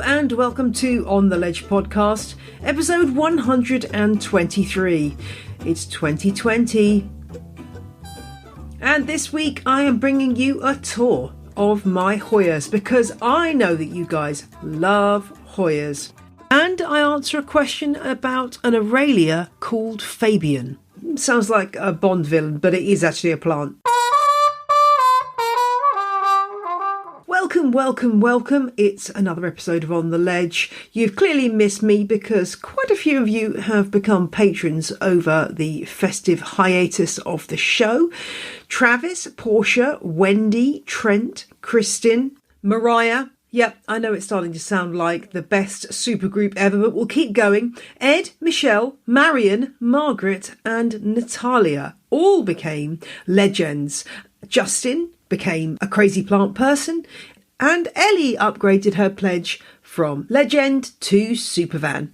and welcome to On the Ledge podcast, episode 123. It's 2020. And this week I am bringing you a tour of my Hoyas because I know that you guys love Hoyas. And I answer a question about an aralia called Fabian. Sounds like a Bond villain, but it is actually a plant. Welcome. It's another episode of On the Ledge. You've clearly missed me because quite a few of you have become patrons over the festive hiatus of the show. Travis, Portia, Wendy, Trent, Kristin, Mariah. Yep, I know it's starting to sound like the best supergroup ever, but we'll keep going. Ed, Michelle, Marion, Margaret and Natalia all became legends. Justin became a crazy plant person. And Ellie upgraded her pledge from legend to supervan.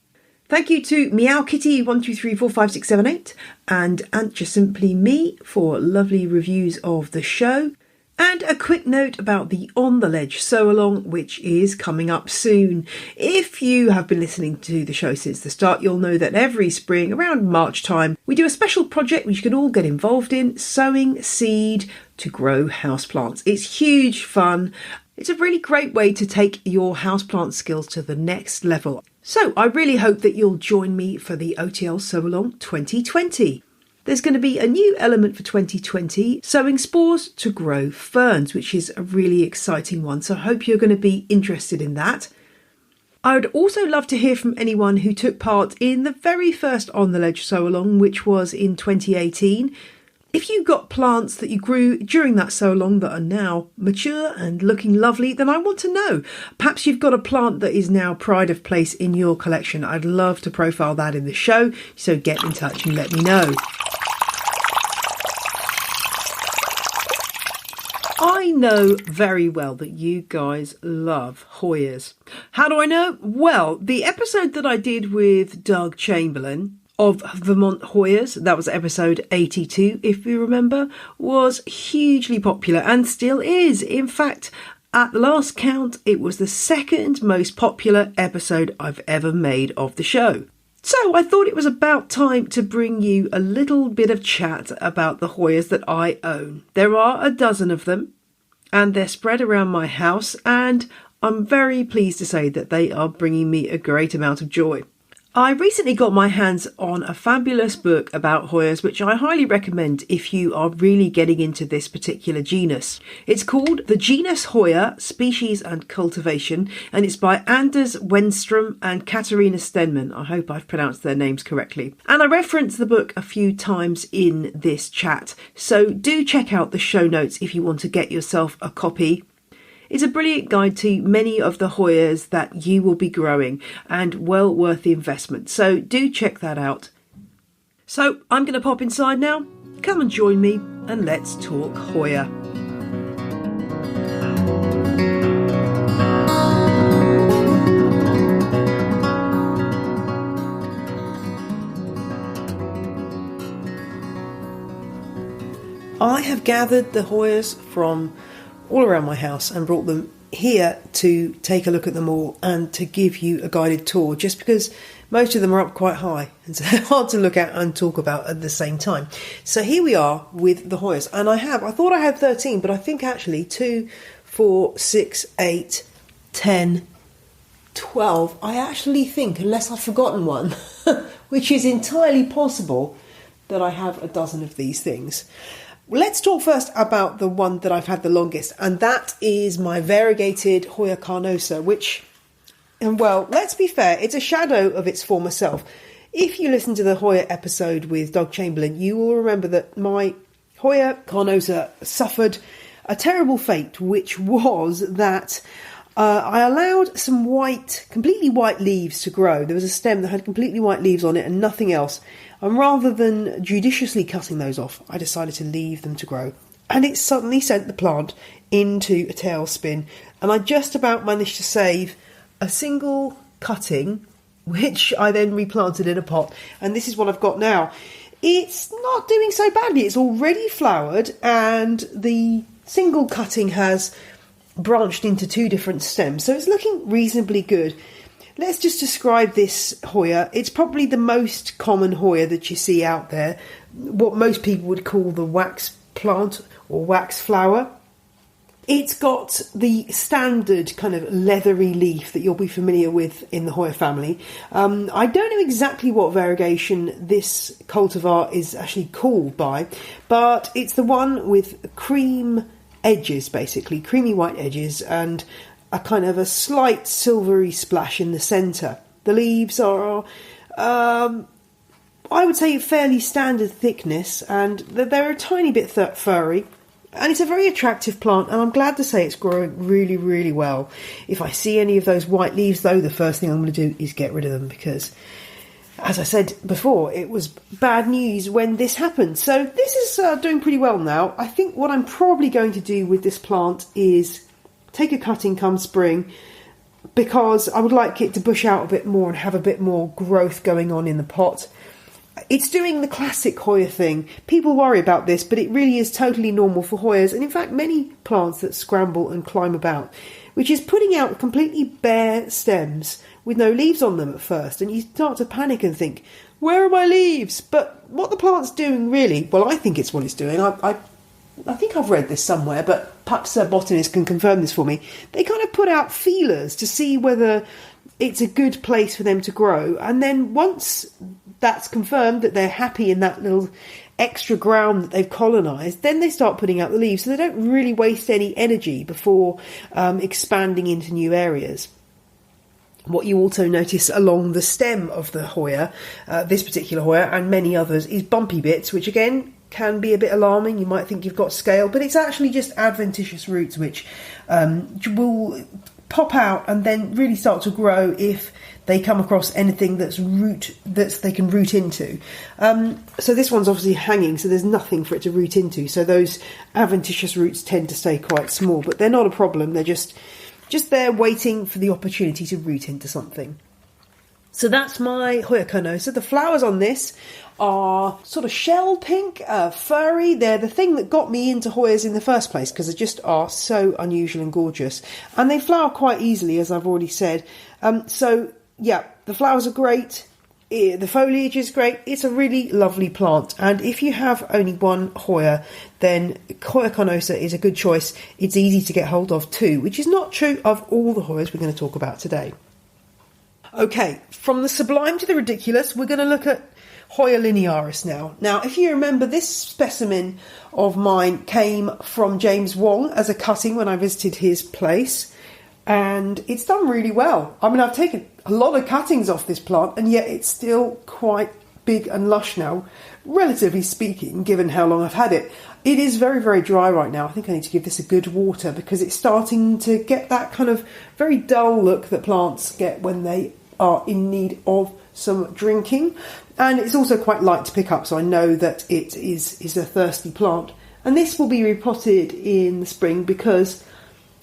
Thank you to Meow Kitty 1234567 and Aunt Just Simply Me for lovely reviews of the show. And a quick note about the On the Ledge sew along, which is coming up soon. If you have been listening to the show since the start, you'll know that every spring around March time we do a special project which you can all get involved in, sowing seed to grow houseplants. It's huge fun. It's a really great way to take your houseplant skills to the next level. So I really hope that you'll join me for the OTL Sew Along 2020. There's going to be a new element for 2020, sowing spores to grow ferns, which is a really exciting one. So I hope you're going to be interested in that. I would also love to hear from anyone who took part in the very first On the Ledge Sew Along, which was in 2018. If you got plants that you grew during that so long that are now mature and looking lovely, then I want to know. Perhaps you've got a plant that is now pride of place in your collection. I'd love to profile that in the show, so get in touch and let me know. I know very well that you guys love Hoyas. How do I know? Well, the episode that I did with Doug Chamberlain of Vermont Hoyas, that was episode 82 if you remember, was hugely popular and still is. In fact, at the last count, it was the second most popular episode I've ever made of the show. So I thought it was about time to bring you a little bit of chat about the Hoyas that I own. There are a dozen of them and they're spread around my house, and I'm very pleased to say that they are bringing me a great amount of joy. I recently got my hands on a fabulous book about Hoyas, which I highly recommend if you are really getting into this particular genus. It's called The Genus Hoya, Species and Cultivation, and it's by Anders Wenstrom and Katarina Stenman. I hope I've pronounced their names correctly. And I reference the book a few times in this chat, so do check out the show notes if you want to get yourself a copy. It's a brilliant guide to many of the Hoyas that you will be growing and well worth the investment. So do check that out. So I'm going to pop inside now. Come and join me and let's talk Hoya. I have gathered the Hoyas from all around my house and brought them here to take a look at them all and to give you a guided tour, just because most of them are up quite high and so hard to look at and talk about at the same time. So here we are with the Hoyas, and I thought I had 13, but I think actually 2, 4, 6, 8, 10, 12. I actually think, unless I've forgotten one, which is entirely possible, that I have a dozen of these things. Let's talk first about the one that I've had the longest, and that is my variegated Hoya carnosa, which, and well, let's be fair, it's a shadow of its former self. If you listen to the Hoya episode with Doug Chamberlain, you will remember that my Hoya carnosa suffered a terrible fate, which was that I allowed some completely white leaves to grow. There was a stem that had completely white leaves on it and nothing else. And rather than judiciously cutting those off, I decided to leave them to grow. And it suddenly sent the plant into a tailspin. And I just about managed to save a single cutting, which I then replanted in a pot. And this is what I've got now. It's not doing so badly. It's already flowered, and the single cutting has branched into 2 different stems, so it's looking reasonably good. Let's just describe this Hoya. It's probably the most common Hoya that you see out there, what most people would call the wax plant or wax flower. It's got the standard kind of leathery leaf that you'll be familiar with in the Hoya family. I don't know exactly what variegation this cultivar is actually called by, but it's the one with cream edges, basically, creamy white edges, and a kind of a slight silvery splash in the centre. The leaves are, I would say, fairly standard thickness, and they're a tiny bit furry. And it's a very attractive plant, and I'm glad to say it's growing really, really well. If I see any of those white leaves, though, the first thing I'm going to do is get rid of them, because, as I said before, it was bad news when this happened. So this is doing pretty well now. I think what I'm probably going to do with this plant is take a cutting come spring, because I would like it to bush out a bit more and have a bit more growth going on in the pot. It's doing the classic Hoya thing. People worry about this, but it really is totally normal for Hoyas, and in fact many plants that scramble and climb about, which is putting out completely bare stems with no leaves on them at first, and you start to panic and think, where are my leaves? But what the plant's doing really, well, I think it's what it's doing. I think I've read this somewhere, but perhaps a botanist can confirm this for me. They kind of put out feelers to see whether it's a good place for them to grow, and then once that's confirmed that they're happy in that little extra ground that they've colonised, then they start putting out the leaves, so they don't really waste any energy before expanding into new areas. What you also notice along the stem of the Hoya, this particular Hoya and many others, is bumpy bits, which again can be a bit alarming. You might think you've got scale, but it's actually just adventitious roots which will pop out and then really start to grow if they come across anything that they can root into. So this one's obviously hanging, so there's nothing for it to root into. So those adventitious roots tend to stay quite small, but they're not a problem. They're just there waiting for the opportunity to root into something. So that's my Hoya carnosa. The flowers on this are sort of shell pink, furry. They're the thing that got me into Hoyas in the first place, because they just are so unusual and gorgeous. And they flower quite easily, as I've already said. So, yeah, the flowers are great. The foliage is great. It's a really lovely plant. And if you have only one Hoya, then Hoya carnosa is a good choice. It's easy to get hold of too, which is not true of all the Hoyas we're going to talk about today. Okay, from the sublime to the ridiculous, we're going to look at Hoya linearis now. Now, if you remember, this specimen of mine came from James Wong as a cutting when I visited his place, and it's done really well. I mean, I've taken a lot of cuttings off this plant, and yet it's still quite big and lush now, relatively speaking, given how long I've had it. It is very, very dry right now. I think I need to give this a good water, because it's starting to get that kind of very dull look that plants get when they are in need of some drinking. And it's also quite light to pick up, so I know that it is a thirsty plant. And this will be repotted in the spring, because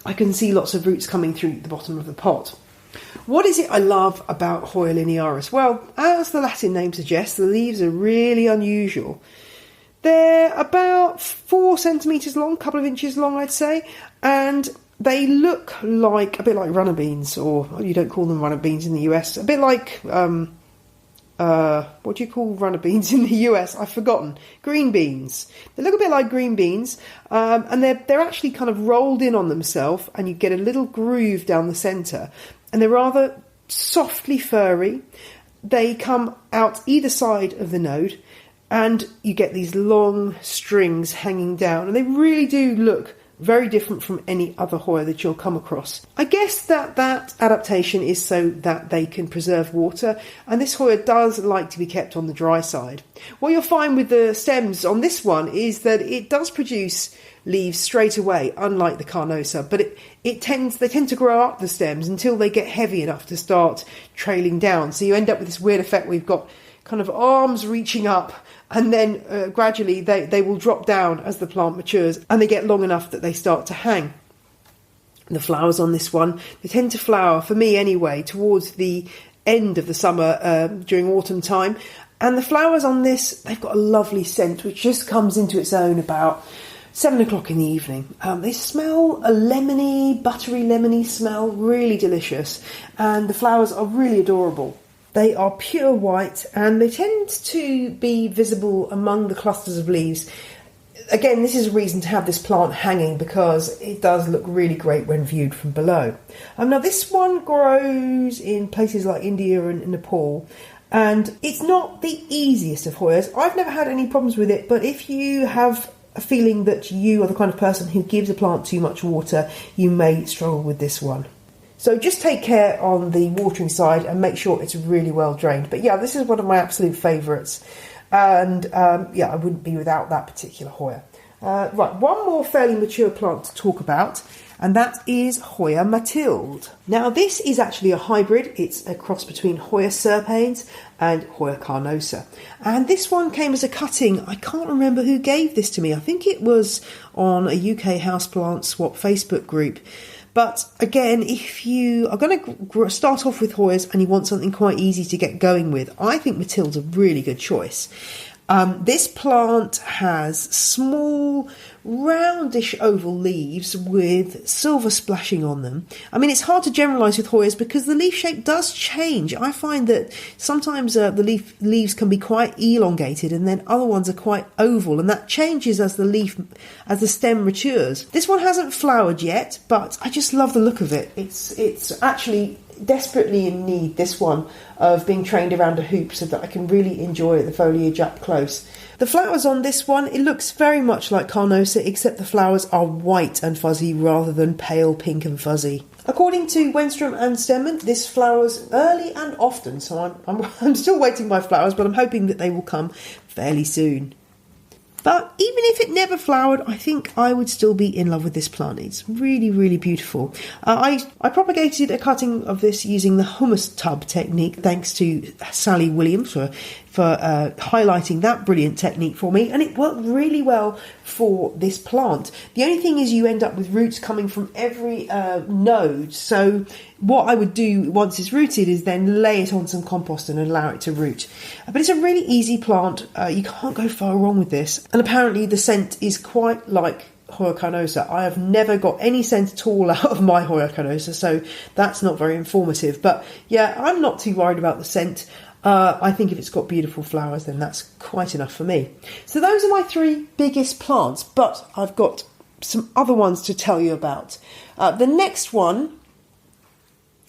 I can see lots of roots coming through the bottom of the pot. What is it I love about Hoya linearis? Well, as the Latin name suggests, the leaves are really unusual. They're about 4 centimetres long, a couple of inches long, I'd say, and they look like a bit like runner beans, or you don't call them runner beans in the US, a bit like what do you call runner beans in the US? I've forgotten. Green beans. They look a bit like green beans, and they're actually kind of rolled in on themselves, and you get a little groove down the centre, and they're rather softly furry. They come out either side of the node, and you get these long strings hanging down, and they really do look very different from any other Hoya that you'll come across. I guess that adaptation is so that they can preserve water, and this Hoya does like to be kept on the dry side. What you'll find with the stems on this one is that it does produce leaves straight away, unlike the carnosa, but they tend to grow up the stems until they get heavy enough to start trailing down. So you end up with this weird effect where you've got kind of arms reaching up, and then gradually they will drop down as the plant matures, and they get long enough that they start to hang. The flowers on this one, they tend to flower, for me anyway, towards the end of the summer, during autumn time. And the flowers on this, they've got a lovely scent which just comes into its own about 7 o'clock in the evening. They smell a lemony, buttery lemony smell, really delicious. And the flowers are really adorable. They are pure white and they tend to be visible among the clusters of leaves. Again, this is a reason to have this plant hanging because it does look really great when viewed from below. Now this one grows in places like India and Nepal, and it's not the easiest of Hoyas. I've never had any problems with it, but if you have a feeling that you are the kind of person who gives a plant too much water, you may struggle with this one. So just take care on the watering side and make sure it's really well drained. But yeah, this is one of my absolute favourites. And yeah, I wouldn't be without that particular Hoya. Right, one more fairly mature plant to talk about, and that is Hoya Mathilde. Now this is actually a hybrid. It's a cross between Hoya serpens and Hoya carnosa. And this one came as a cutting. I can't remember who gave this to me. I think it was on a UK Houseplant Swap Facebook group. But again, if you are going to start off with Hoyas and you want something quite easy to get going with, I think Mathilde's a really good choice. This plant has small, roundish oval leaves with silver splashing on them. I mean, it's hard to generalise with Hoyas because the leaf shape does change. I find that sometimes the leaves can be quite elongated and then other ones are quite oval, and that changes as the stem matures. This one hasn't flowered yet, but I just love the look of it. It's actually desperately in need, this one, of being trained around a hoop so that I can really enjoy the foliage up close. The flowers on this one, it looks very much like carnosa, except the flowers are white and fuzzy rather than pale pink and fuzzy. According to Wenstrom and Stemmen, this flowers early and often, so I'm still waiting my flowers, but I'm hoping that they will come fairly soon. But even if it never flowered, I think I would still be in love with this plant. It's really, really beautiful. I propagated a cutting of this using the hummus tub technique, thanks to Sally Williams for highlighting that brilliant technique for me, and it worked really well for this plant. The only thing is you end up with roots coming from every node, so what I would do once it's rooted is then lay it on some compost and allow it to root. But it's a really easy plant. You can't go far wrong with this, and apparently the scent is quite like Hoya carnosa. I have never got any scent at all out of my Hoya carnosa, so that's not very informative. But yeah, I'm not too worried about the scent. I think if it's got beautiful flowers, then that's quite enough for me. So those are my three biggest plants, but I've got some other ones to tell you about. The next one,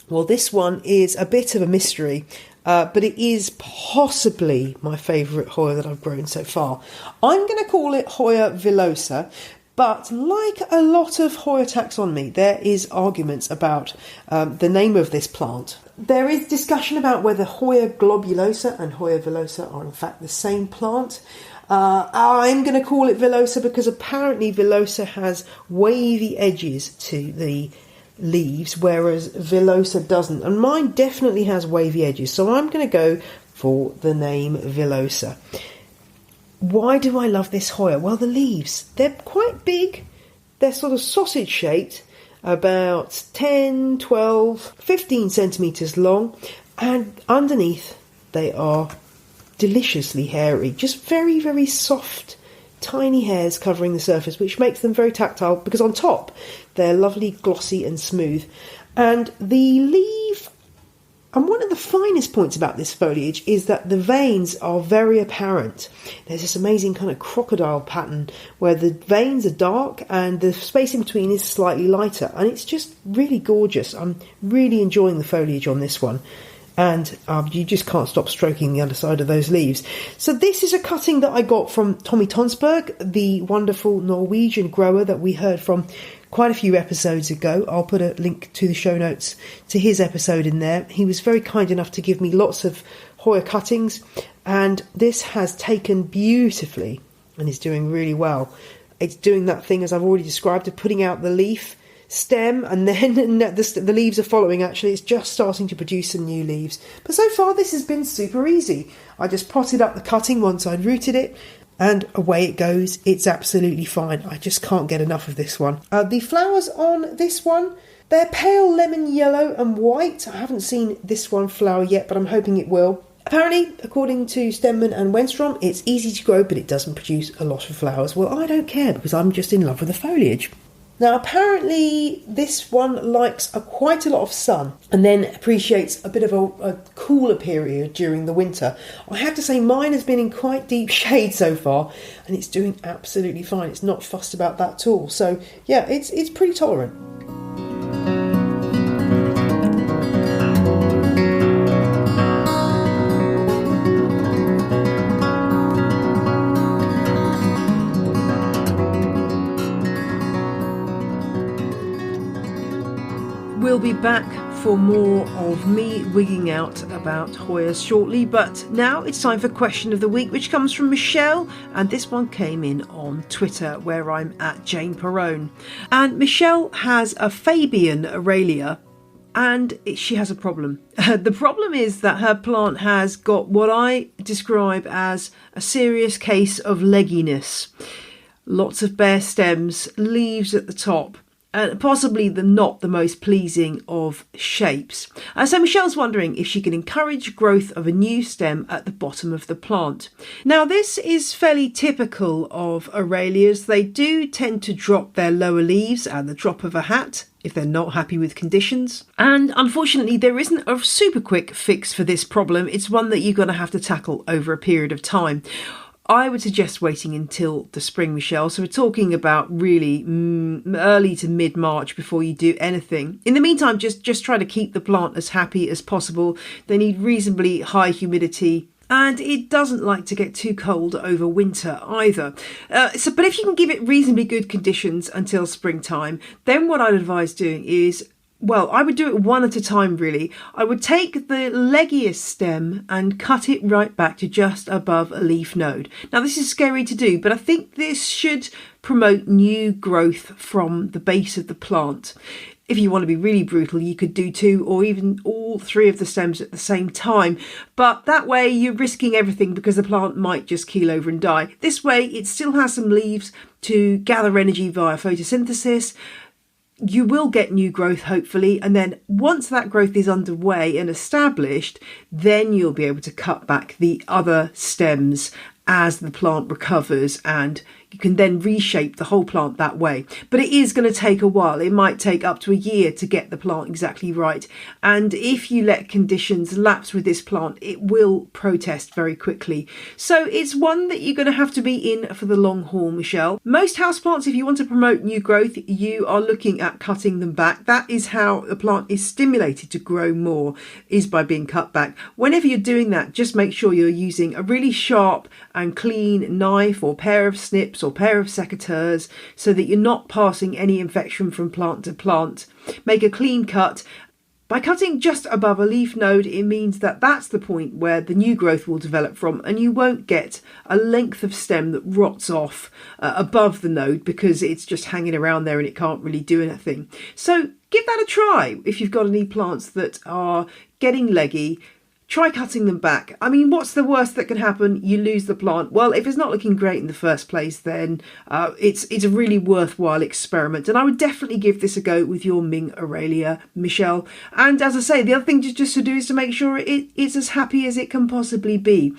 well, this one is a bit of a mystery, but it is possibly my favourite Hoya that I've grown so far. I'm going to call it Hoya villosa. But like a lot of Hoya taxonomy, there is arguments about the name of this plant. There is discussion about whether Hoya globulosa and Hoya villosa are in fact the same plant. I'm going to call it villosa because apparently villosa has wavy edges to the leaves, whereas villosa doesn't. And mine definitely has wavy edges, so I'm going to go for the name villosa. Why do I love this Hoya? Well, the leaves, they're quite big. They're sort of sausage shaped, about 10, 12, 15 centimetres long. And underneath, they are deliciously hairy. Just very, very soft, tiny hairs covering the surface, which makes them very tactile because on top, they're lovely, glossy and smooth. And the leaf... And one of the finest points about this foliage is that the veins are very apparent. There's this amazing kind of crocodile pattern where the veins are dark and the space in between is slightly lighter. And it's just really gorgeous. I'm really enjoying the foliage on this one. And you just can't stop stroking the underside of those leaves. So this is a cutting that I got from Tommy Tonsberg, the wonderful Norwegian grower that we heard from quite a few episodes ago. I'll put a link to the show notes to his episode in there. He was very kind enough to give me lots of Hoya cuttings, and this has taken beautifully and is doing really well. It's doing that thing, as I've already described, of putting out the leaf stem, and then the leaves are following. Actually, it's just starting to produce some new leaves. But so far, this has been super easy. I just potted up the cutting once I'd rooted it, and away it goes. It's absolutely fine. I just can't get enough of this one. The flowers on this one, they're pale lemon yellow and white. I haven't seen this one flower yet, but I'm hoping it will. Apparently, according to Stemman and Wenstrom, it's easy to grow, but it doesn't produce a lot of flowers. Well, I don't care because I'm just in love with the foliage. Now, apparently, this one likes quite a lot of sun and then appreciates a bit of a cooler period during the winter. I have to say mine has been in quite deep shade so far and it's doing absolutely fine. It's not fussed about that at all. So, yeah, it's pretty tolerant. We'll be back for more of me wigging out about Hoyas shortly, but now it's time for Question of the Week, which comes from Michelle, and this one came in on Twitter, where I'm at Jane Perrone. And Michelle has a Fabian aralia, and she has a problem. The problem is that her plant has got what I describe as a serious case of legginess. Lots of bare stems, leaves at the top, and possibly not the most pleasing of shapes. So Michelle's wondering if she can encourage growth of a new stem at the bottom of the plant. Now, this is fairly typical of aralias. They do tend to drop their lower leaves at the drop of a hat if they're not happy with conditions. And unfortunately, there isn't a super quick fix for this problem. It's one that you're going to have to tackle over a period of time. I would suggest waiting until the spring, Michelle. So we're talking about really early to mid-March before you do anything. In the meantime, just try to keep the plant as happy as possible. They need reasonably high humidity, and it doesn't like to get too cold over winter either. But if you can give it reasonably good conditions until springtime, then what I'd advise doing is, well, I would do it one at a time, really. I would take the leggiest stem and cut it right back to just above a leaf node. Now, this is scary to do, but I think this should promote new growth from the base of the plant. If you want to be really brutal, you could do 2 or even all 3 of the stems at the same time. But that way you're risking everything because the plant might just keel over and die. This way it still has some leaves to gather energy via photosynthesis. You will get new growth, hopefully, and then once that growth is underway and established, then you'll be able to cut back the other stems as the plant recovers, and you can then reshape the whole plant that way. But it is going to take a while. It might take up to a year to get the plant exactly right. And if you let conditions lapse with this plant, it will protest very quickly. So it's one that you're going to have to be in for the long haul, Michelle. Most houseplants, if you want to promote new growth, you are looking at cutting them back. That is how a plant is stimulated to grow more, is by being cut back. Whenever you're doing that, just make sure you're using a really sharp and clean knife or pair of snips or pair of secateurs so that you're not passing any infection from plant to plant. Make a clean cut. By cutting just above a leaf node, it means that that's the point where the new growth will develop from, and you won't get a length of stem that rots off above the node because it's just hanging around there and it can't really do anything. So give that a try if you've got any plants that are getting leggy. Try cutting them back. I mean, what's the worst that can happen? You lose the plant. Well, if it's not looking great in the first place, then it's a really worthwhile experiment. And I would definitely give this a go with your Ming aralia, Michelle. And as I say, the other thing just to do is to make sure it's as happy as it can possibly be.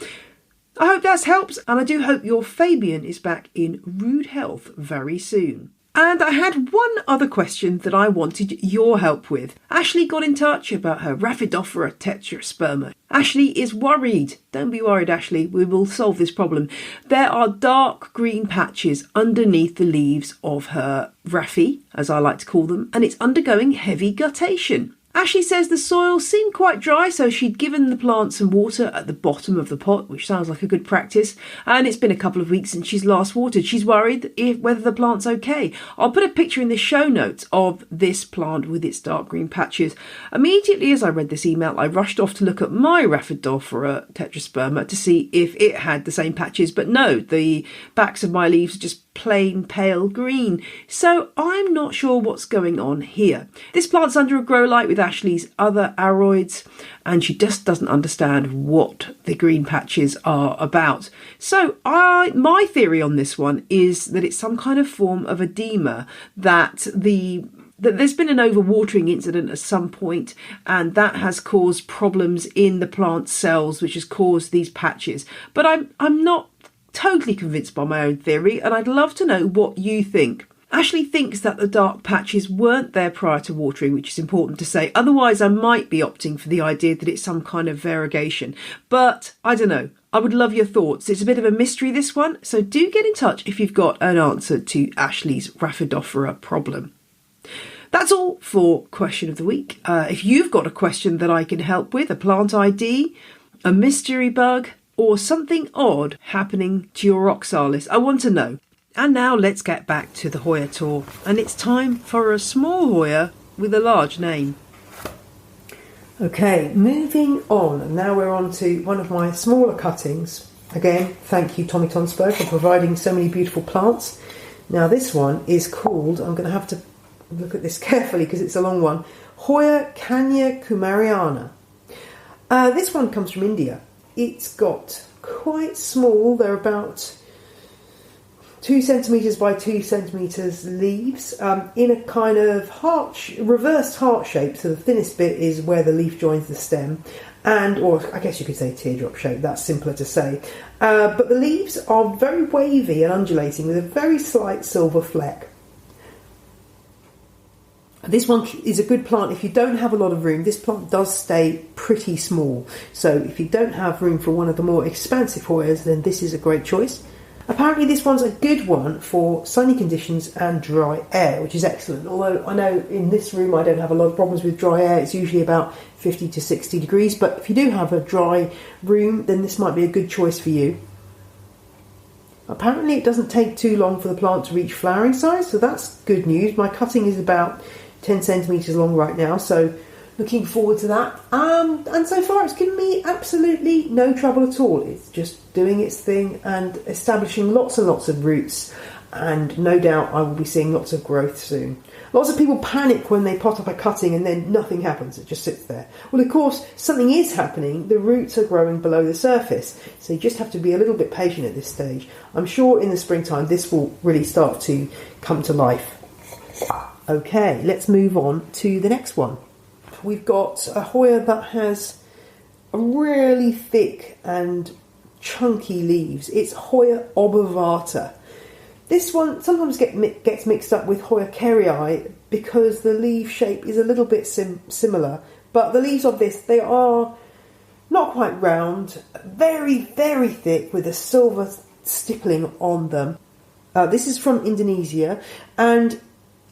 I hope that helps, and I do hope your Fabian is back in rude health very soon. And I had one other question that I wanted your help with. Ashley got in touch about her Rhaphidophora tetrasperma. Ashley is worried. Don't be worried, Ashley. We will solve this problem. There are dark green patches underneath the leaves of her Rhaphi, as I like to call them, and it's undergoing heavy guttation. Ashley says the soil seemed quite dry, so she'd given the plant some water at the bottom of the pot, which sounds like a good practice, and it's been a couple of weeks since she's last watered. She's worried whether the plant's okay. I'll put a picture in the show notes of this plant with its dark green patches. Immediately as I read this email, I rushed off to look at my Rhaphidophora tetrasperma to see if it had the same patches, but no, the backs of my leaves are just plain pale green. So I'm not sure what's going on here. This plant's under a grow light with Ashley's other aroids, and she just doesn't understand what the green patches are about. So my theory on this one is that it's some kind of form of edema, that the that there's been an overwatering incident at some point, and that has caused problems in the plant cells, which has caused these patches. But I'm not totally convinced by my own theory, and I'd love to know what you think. Ashley thinks that the dark patches weren't there prior to watering, which is important to say. Otherwise, I might be opting for the idea that it's some kind of variegation. But I don't know. I would love your thoughts. It's a bit of a mystery, this one. So do get in touch if you've got an answer to Ashley's Rhaphidophora problem. That's all for Question of the Week. If you've got a question that I can help with, a plant ID, a mystery bug, or something odd happening to your oxalis, I want to know. And now let's get back to the Hoya tour. And it's time for a small Hoya with a large name. Okay, moving on. Now we're on to one of my smaller cuttings. Again, thank you Tommy Tonsberg for providing so many beautiful plants. Now this one is called, I'm going to have to look at this carefully because it's a long one, Hoya Kumariana. This one comes from India. It's got quite small, they're about 2 centimetres by 2 centimetres leaves in a kind of reversed heart shape. So the thinnest bit is where the leaf joins the stem, or I guess you could say teardrop shape, that's simpler to say. But the leaves are very wavy and undulating with a very slight silver fleck. This one is a good plant if you don't have a lot of room. This plant does stay pretty small. So if you don't have room for one of the more expansive Hoyas, then this is a great choice. Apparently this one's a good one for sunny conditions and dry air, which is excellent. Although I know in this room I don't have a lot of problems with dry air. It's usually about 50 to 60 degrees. But if you do have a dry room, then this might be a good choice for you. Apparently it doesn't take too long for the plant to reach flowering size, so that's good news. My cutting is about 10 centimetres long right now, so looking forward to that. And so far it's given me absolutely no trouble at all. It's just doing its thing and establishing lots and lots of roots, and no doubt I will be seeing lots of growth soon. Lots of people panic when they pot up a cutting and then nothing happens, it just sits there. Well, of course, something is happening. The roots are growing below the surface, so you just have to be a little bit patient at this stage. I'm sure in the springtime this will really start to come to life. Okay, let's move on to the next one. We've got a Hoya that has really thick and chunky leaves. It's Hoya obovata. This one sometimes gets mixed up with Hoya kerrii because the leaf shape is a little bit similar. But the leaves of this, they are not quite round, very, very thick with a silver stippling on them. This is from Indonesia, and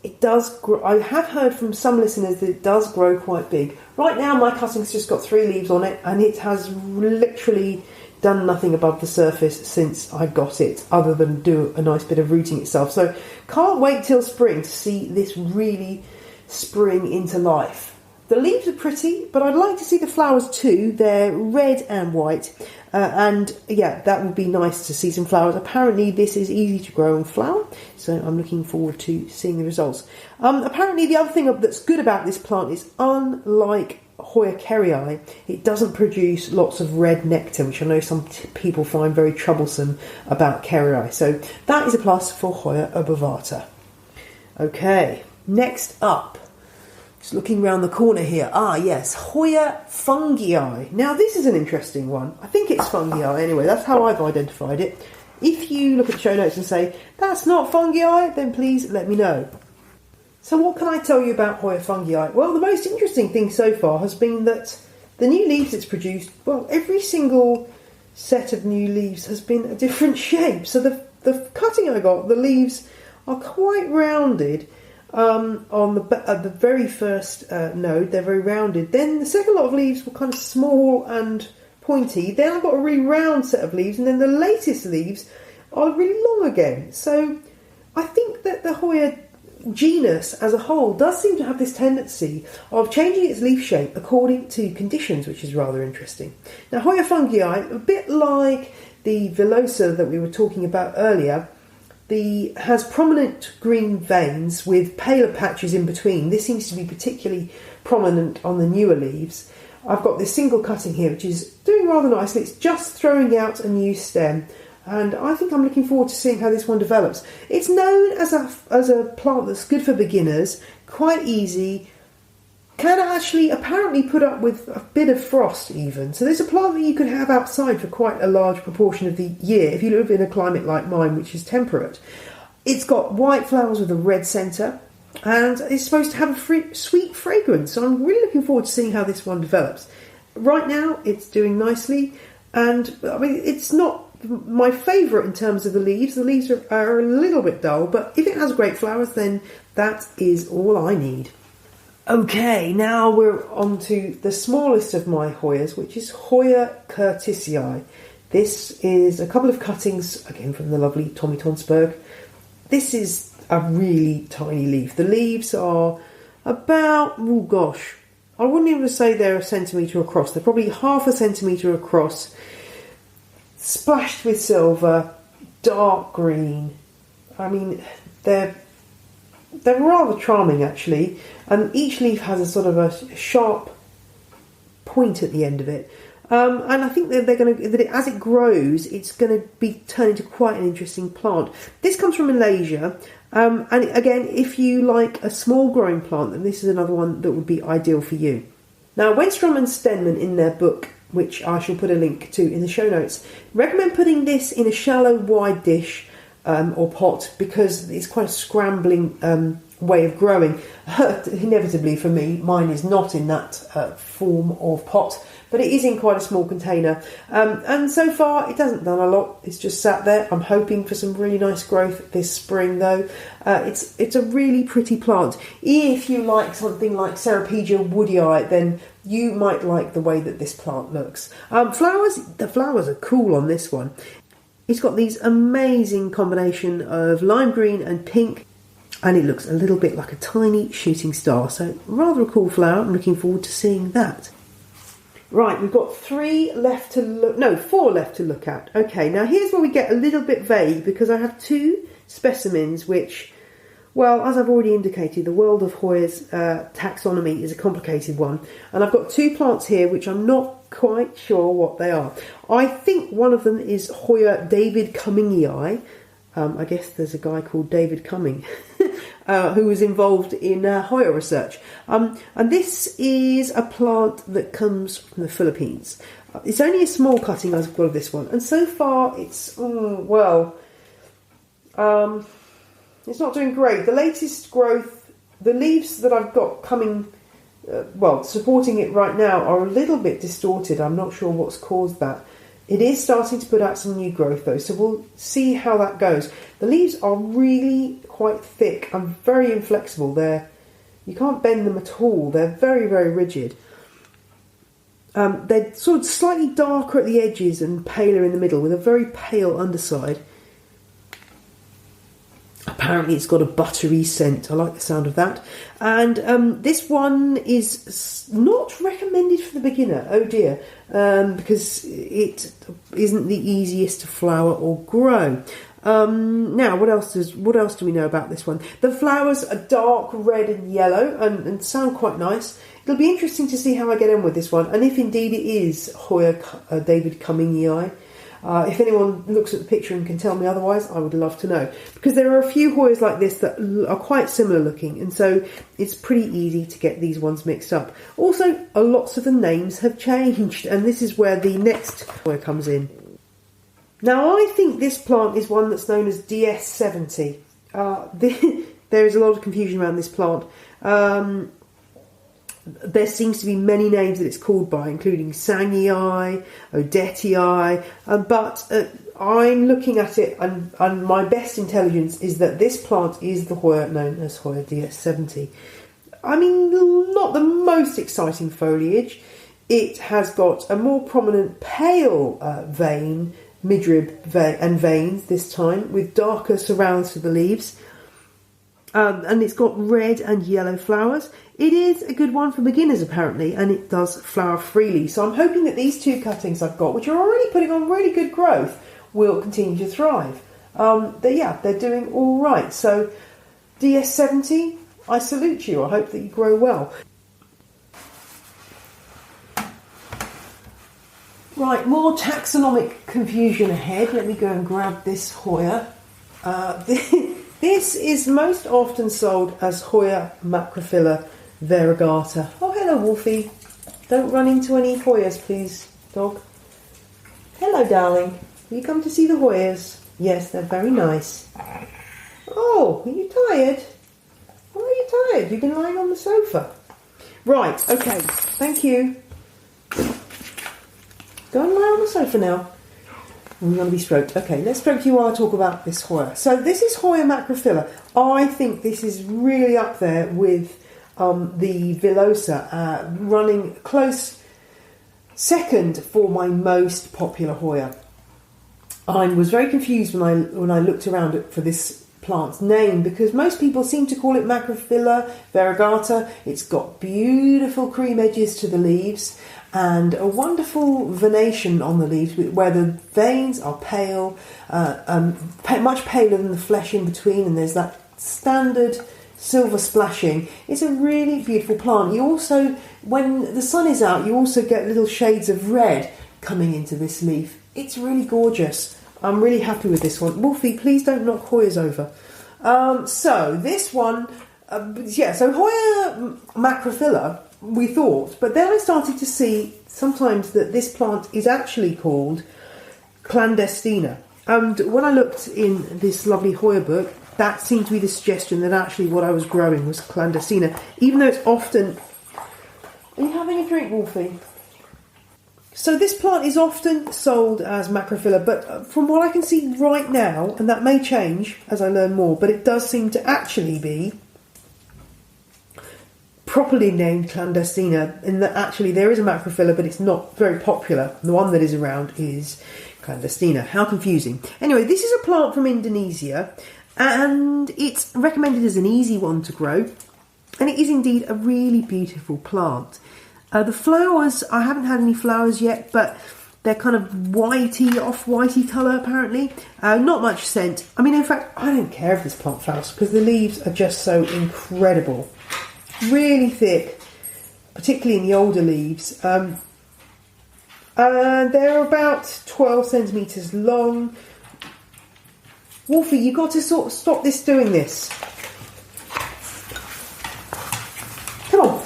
it does grow. I have heard from some listeners that it does grow quite big. Right now my cutting's just got 3 leaves on it, and it has literally done nothing above the surface since I got it, other than do a nice bit of rooting itself. So can't wait till spring to see this really spring into life. The leaves are pretty, but I'd like to see the flowers too. They're red and white, and yeah, that would be nice to see some flowers. Apparently this is easy to grow and flower, so I'm looking forward to seeing the results. Apparently the other thing that's good about this plant is, unlike Hoya kerrii, it doesn't produce lots of red nectar, which I know some people find very troublesome about kerrii. So that is a plus for Hoya obovata. Okay, next up, just looking around the corner here. Yes, Hoya fungii. Now this is an interesting one. I think it's fungii anyway. That's how I've identified it. If you look at the show notes and say, that's not fungii, then please let me know. So what can I tell you about Hoya fungii? Well, the most interesting thing so far has been that the new leaves it's produced, well, every single set of new leaves has been a different shape. So the cutting I got, the leaves are quite rounded. On the very first node, they're very rounded. Then the second lot of leaves were kind of small and pointy. Then I've got a really round set of leaves, and then the latest leaves are really long again. So I think that the Hoya genus as a whole does seem to have this tendency of changing its leaf shape according to conditions, which is rather interesting. Now Hoya fungii, a bit like the villosa that we were talking about earlier, has prominent green veins with paler patches in between. This seems to be particularly prominent on the newer leaves. I've got this single cutting here which is doing rather nicely. It's just throwing out a new stem. and I think I'm looking forward to seeing how this one develops. It's known as a plant that's good for beginners, quite easy, can actually apparently put up with a bit of frost even. So there's a plant that you can have outside for quite a large proportion of the year if you live in a climate like mine, which is temperate. It's got white flowers with a red centre, and it's supposed to have a sweet fragrance. So I'm really looking forward to seeing how this one develops. Right now it's doing nicely, and I mean it's not my favourite in terms of the leaves. The leaves are a little bit dull, but if it has great flowers, then that is all I need. Okay, now we're on to the smallest of my Hoyas, which is Hoya curtisii. This is a couple of cuttings, again from the lovely Tommy Tonsberg. This is a really tiny leaf. The leaves are about, oh gosh, I wouldn't even say they're a centimetre across. They're probably half a centimetre across, splashed with silver, dark green. I mean, they're rather charming actually, and each leaf has a sort of a sharp point at the end of it. And I think that as it grows, it's going to be turned into quite an interesting plant. This comes from Malaysia, and again, if you like a small growing plant, then this is another one that would be ideal for you. Now, Wenstrom and Stenman in their book, which I shall put a link to in the show notes, recommend putting this in a shallow, wide dish or pot, because it's quite a scrambling way of growing. Inevitably for me, mine is not in that form of pot, but it is in quite a small container, and so far it hasn't done a lot. It's just sat there. I'm hoping for some really nice growth this spring though. It's a really pretty plant. If you like something like Ceropegia woodii, then you might like the way that this plant looks. The flowers are cool on this one. It's got these amazing combination of lime green and pink, and it looks a little bit like a tiny shooting star. So rather a cool flower. I'm looking forward to seeing that. Right, we've got 4 left to look at. Okay, now here's where we get a little bit vague, because I have 2 specimens which, well, as I've already indicated, the world of Hoya's taxonomy is a complicated one, and I've got 2 plants here which I'm not quite sure what they are. I think one of them is Hoya David Cummingii. I guess there's a guy called David Cumming who was involved in Hoya research. And this is a plant that comes from the Philippines. It's only a small cutting I've got of this one, and so far it's, it's not doing great. The latest growth, the leaves that I've got coming, supporting it right now are a little bit distorted. I'm not sure what's caused that. It is starting to put out some new growth though, so we'll see how that goes. The leaves are really quite thick and very inflexible. You can't bend them at all. They're very, very rigid. They're sort of slightly darker at the edges and paler in the middle, with a very pale underside. Apparently it's got a buttery scent. I like the sound of that. And this one is not recommended for the beginner. Oh dear. Because it isn't the easiest to flower or grow. Now, what else do we know about this one? The flowers are dark red and yellow and sound quite nice. It'll be interesting to see how I get on with this one, and if indeed it is Hoya David Cummingii. If anyone looks at the picture and can tell me otherwise, I would love to know, because there are a few Hoyas like this that are quite similar looking, and so it's pretty easy to get these ones mixed up. Also, lots of the names have changed, and this is where the next Hoya comes in. Now, I think this plant is one that's known as DS70. There is a lot of confusion around this plant. There seems to be many names that it's called by, including Sangii, Odetii, but I'm looking at it, and my best intelligence is that this plant is the Hoya known as Hoya DS70. I mean, not the most exciting foliage. It has got a more prominent pale vein, midrib and veins this time, with darker surrounds to the leaves. And it's got red and yellow flowers. It is a good one for beginners apparently, and it does flower freely. So I'm hoping that these 2 cuttings I've got, which are already putting on really good growth, will continue to thrive. They're doing all right. So DS70, I salute you. I hope that you grow well. Right, more taxonomic confusion ahead. Let me go and grab this Hoya. This is most often sold as Hoya macrophylla variegata. Oh, hello, Wolfie. Don't run into any Hoyas, please, dog. Hello, darling. Will you come to see the Hoyas? Yes, they're very nice. Oh, are you tired? Why are you tired? You've been lying on the sofa. Right, okay. Thank you. Go and lie on the sofa now. We're going to be stroked. Okay, let's stroke you while I talk about this Hoya. So this is Hoya macrophylla. I think this is really up there with the villosa, running close second for my most popular Hoya. I was very confused when I looked around for this plant's name, because most people seem to call it macrophylla variegata. It's got beautiful cream edges to the leaves and a wonderful venation on the leaves where the veins are pale, much paler than the flesh in between, and there's that standard silver splashing. It's a really beautiful plant. You also, when the sun is out, you also get little shades of red coming into this leaf. It's really gorgeous. I'm really happy with this one. Wolfie, please don't knock Hoyas over. So this one, so Hoya macrophylla, we thought, but then I started to see sometimes that this plant is actually called clandestina. And when I looked in this lovely Hoya book, that seemed to be the suggestion that actually what I was growing was clandestina, even though it's often... Are you having a drink, Wolfie? So this plant is often sold as macrophylla, but from what I can see right now, and that may change as I learn more, but it does seem to actually be properly named clandestina, in that actually there is a macrophylla, but it's not very popular. The one that is around is clandestina. How confusing. Anyway, this is a plant from Indonesia, and it's recommended as an easy one to grow, and it is indeed a really beautiful plant. The flowers, I haven't had any flowers yet, but they're kind of whitey, off-whitey colour apparently. Not much scent. I mean, in fact, I don't care if this plant flowers because the leaves are just so incredible. Really thick, particularly in the older leaves. They're about 12 centimetres long. Wolfie, you've got to sort of stop doing this. Come on.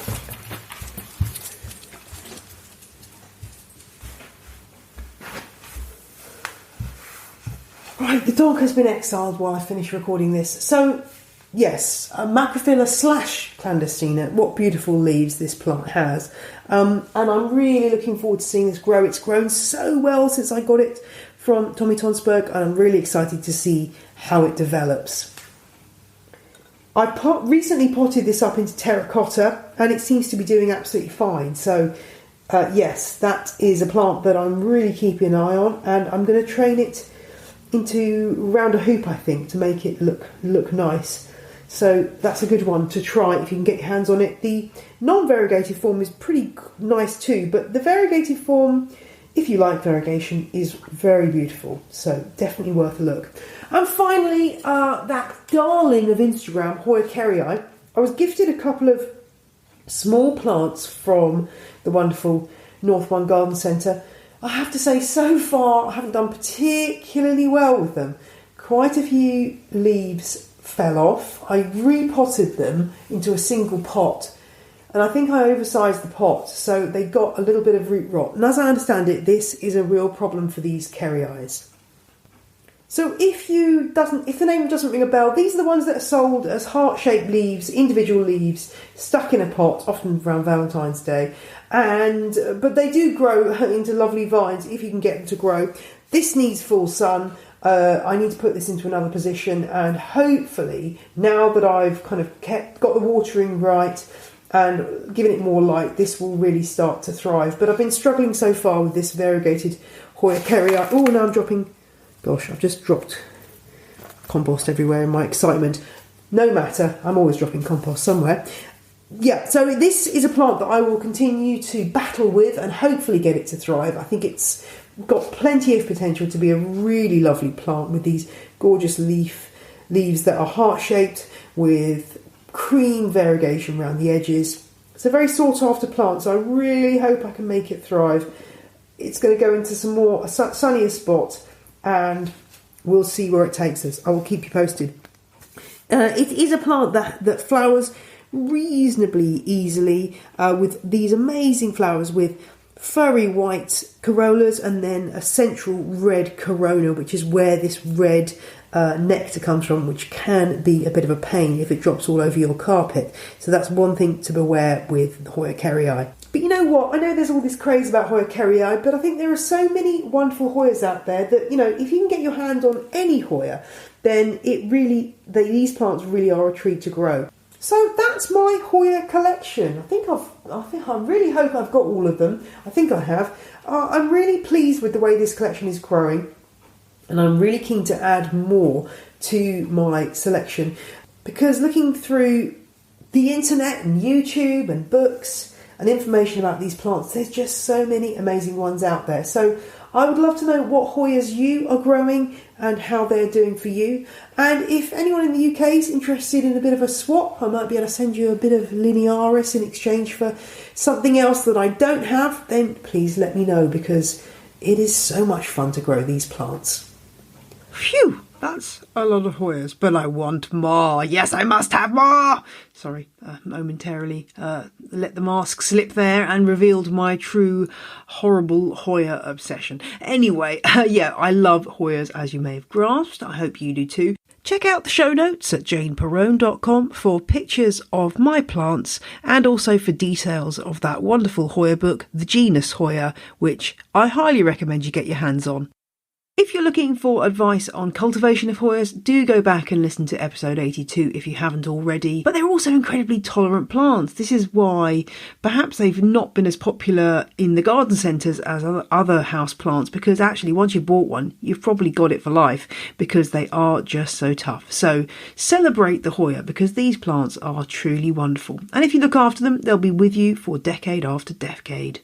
Right, the dog has been exiled while I finish recording this. So, yes, macrophylla / clandestina. What beautiful leaves this plant has. And I'm really looking forward to seeing this grow. It's grown so well since I got it from Tommy Tonsberg, and I'm really excited to see how it develops. I recently potted this up into terracotta, and it seems to be doing absolutely fine. So, yes, that is a plant that I'm really keeping an eye on, and I'm going to train it into round a hoop, I think, to make it look nice. So that's a good one to try if you can get your hands on it. The non-variegated form is pretty nice too, but the variegated form, if you like variegation, is very beautiful. So definitely worth a look. And finally, that darling of Instagram, Hoya kerrii. I was gifted a couple of small plants from the wonderful North One Garden Centre. I have to say, so far, I haven't done particularly well with them. Quite a few leaves fell off. I repotted them into a single pot, and I think I oversized the pot, so they got a little bit of root rot. And as I understand it, this is a real problem for these kerrii. So if the name doesn't ring a bell, these are the ones that are sold as heart-shaped leaves, individual leaves, stuck in a pot, often around Valentine's Day. But they do grow into lovely vines if you can get them to grow. This needs full sun. I need to put this into another position, and hopefully, now that I've kind of got the watering right and given it more light, this will really start to thrive. But I've been struggling so far with this variegated Hoya kerrii. Oh, now I'm dropping... Gosh, I've just dropped compost everywhere in my excitement. No matter, I'm always dropping compost somewhere. Yeah, so this is a plant that I will continue to battle with and hopefully get it to thrive. I think it's got plenty of potential to be a really lovely plant with these gorgeous leaves that are heart-shaped with cream variegation around the edges. It's a very sought-after plant, so I really hope I can make it thrive. it's going to go into some more sunnier spots, and we'll see where it takes us. I will keep you posted. It is a plant that flowers reasonably easily, with these amazing flowers with furry white corollas and then a central red corona, which is where this red nectar comes from, which can be a bit of a pain if it drops all over your carpet. So that's one thing to beware with Hoya kerrii. But you know what? I know there's all this craze about Hoya kerrii, but I think there are so many wonderful Hoyas out there that, you know, if you can get your hand on any Hoya, then these plants really are a treat to grow. So that's my Hoya collection. I really hope I've got all of them. I think I have. I'm really pleased with the way this collection is growing, and I'm really keen to add more to my selection, because looking through the internet and YouTube and books and information about these plants, there's just so many amazing ones out there. So I would love to know what Hoyas you are growing and how they're doing for you. And if anyone in the UK is interested in a bit of a swap, I might be able to send you a bit of linearis in exchange for something else that I don't have, then please let me know, because it is so much fun to grow these plants. Phew! That's a lot of Hoyas, but I want more. Yes, I must have more. Sorry, momentarily let the mask slip there and revealed my true horrible Hoya obsession. Anyway, yeah, I love Hoyas, as you may have grasped. I hope you do too. Check out the show notes at janeperrone.com for pictures of my plants and also for details of that wonderful Hoya book, The Genus Hoya, which I highly recommend you get your hands on. If you're looking for advice on cultivation of Hoyas, do go back and listen to episode 82 if you haven't already. But they're also incredibly tolerant plants. This is why perhaps they've not been as popular in the garden centres as other house plants, because actually once you've bought one, you've probably got it for life, because they are just so tough. So celebrate the Hoya, because these plants are truly wonderful. And if you look after them, they'll be with you for decade after decade.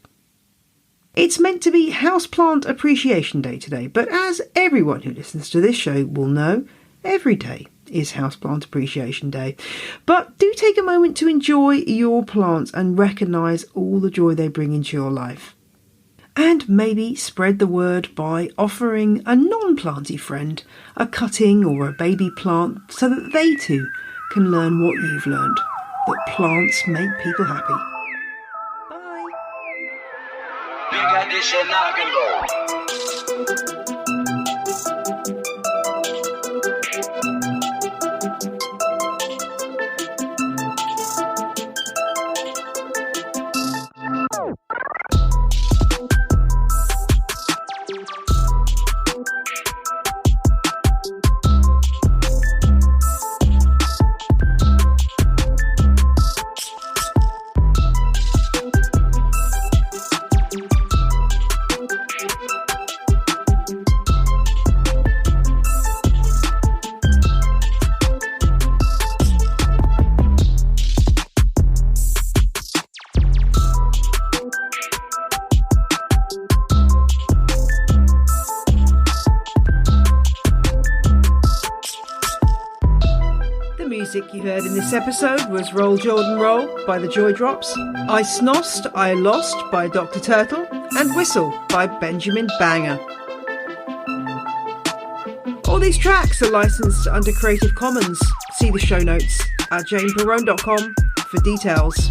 It's meant to be Houseplant Appreciation Day today, but as everyone who listens to this show will know, every day is Houseplant Appreciation Day. But do take a moment to enjoy your plants and recognise all the joy they bring into your life. And maybe spread the word by offering a non-planty friend a cutting or a baby plant, so that they too can learn what you've learned, that plants make people happy. Big addition, I can go. Music you heard in this episode was Roll Jordan Roll by the Joy Drops, I Snost, I Lost by Dr. Turtle, and Whistle by Benjamin Banger. All these tracks are licensed under Creative Commons. See the show notes at janeperrone.com for details.